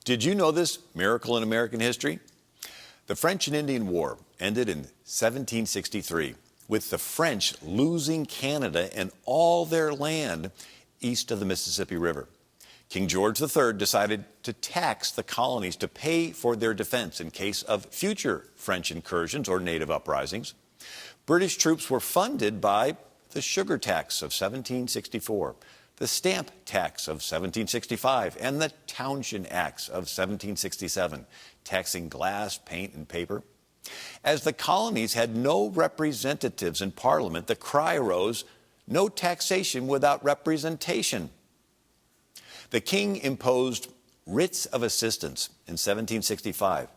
Did you know this miracle in American history? The French and Indian War ended in 1763, with the French losing Canada and all their land east of the Mississippi River. King George III decided to tax the colonies to pay for their defense in case of future French incursions or native uprisings. British troops were funded by the sugar tax of 1764, the stamp tax of 1765, and the Townshend Acts of 1767, taxing glass, paint, and paper. As the colonies had no representatives in Parliament, the cry arose, "No taxation without representation." The king imposed writs of assistance in 1765,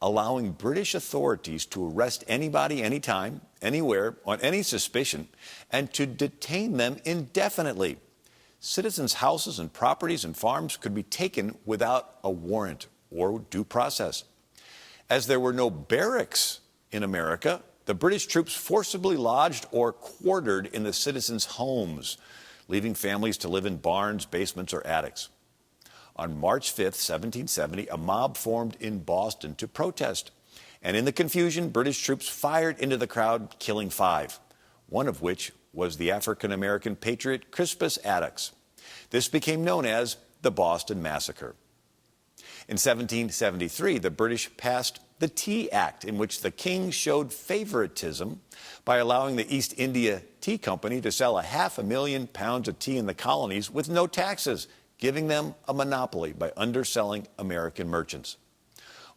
allowing British authorities to arrest anybody, anytime, anywhere, on any suspicion, and to detain them indefinitely. Citizens' houses and properties and farms could be taken without a warrant or due process. As there were no barracks in America, the British troops forcibly lodged or quartered in the citizens' homes, leaving families to live in barns, basements, or attics. On March 5th, 1770, a mob formed in Boston to protest. And in the confusion, British troops fired into the crowd, killing 5, one of which was the African-American patriot Crispus Attucks. This became known as the Boston Massacre. In 1773, the British passed the Tea Act, in which the king showed favoritism by allowing the East India Tea Company to sell 500,000 pounds of tea in the colonies with no taxes, giving them a monopoly by underselling American merchants.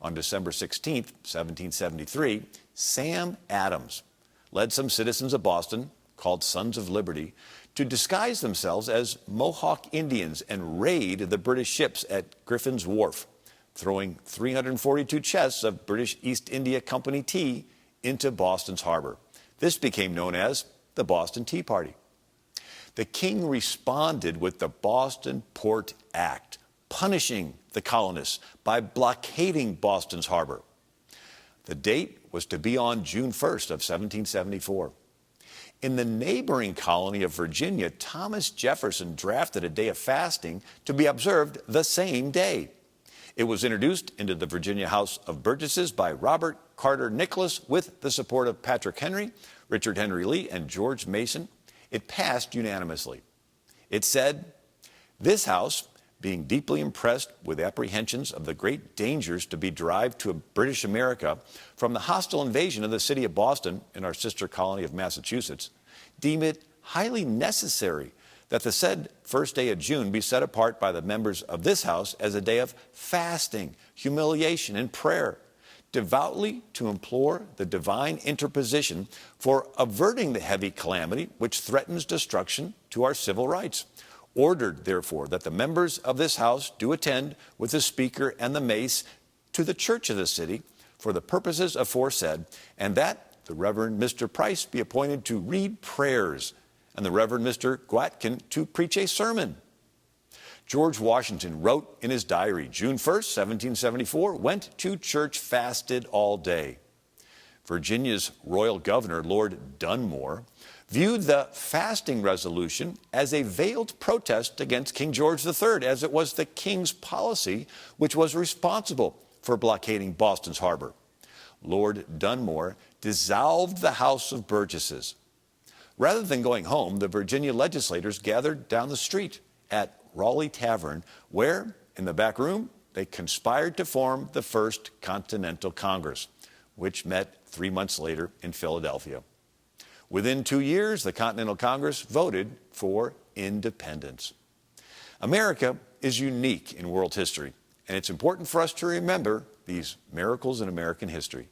On December 16, 1773, Sam Adams led some citizens of Boston, called Sons of Liberty, to disguise themselves as Mohawk Indians and raid the British ships at Griffin's Wharf, throwing 342 chests of British East India Company tea into Boston's harbor. This became known as the Boston Tea Party. The king responded with the Boston Port Act, punishing the colonists by blockading Boston's harbor. The date was to be on June 1st of 1774. In the neighboring colony of Virginia, Thomas Jefferson drafted a day of fasting to be observed the same day. It was introduced into the Virginia House of Burgesses by Robert Carter Nicholas with the support of Patrick Henry, Richard Henry Lee, and George Mason. It passed unanimously. It said, "This House, being deeply impressed with apprehensions of the great dangers to be derived to British America from the hostile invasion of the city of Boston in our sister colony of Massachusetts, deem it highly necessary that the said first day of June be set apart by the members of this House as a day of fasting, humiliation, and prayer, devoutly to implore the divine interposition for averting the heavy calamity which threatens destruction to our civil rights. Ordered, therefore, that the members of this House do attend with the Speaker and the mace to the church of the city for the purposes aforesaid, and that the Reverend Mr. Price be appointed to read prayers, and the Reverend Mr. Gwatkin to preach a sermon." George Washington wrote in his diary, June 1st, 1774, went to church, fasted all day. Virginia's royal governor, Lord Dunmore, viewed the fasting resolution as a veiled protest against King George III, as it was the king's policy which was responsible for blockading Boston's harbor. Lord Dunmore dissolved the House of Burgesses. Rather than going home, the Virginia legislators gathered down the street at Raleigh Tavern, where, in the back room, they conspired to form the First Continental Congress, which met 3 months later in Philadelphia. Within 2 years, the Continental Congress voted for independence. America is unique in world history, and it's important for us to remember these miracles in American history.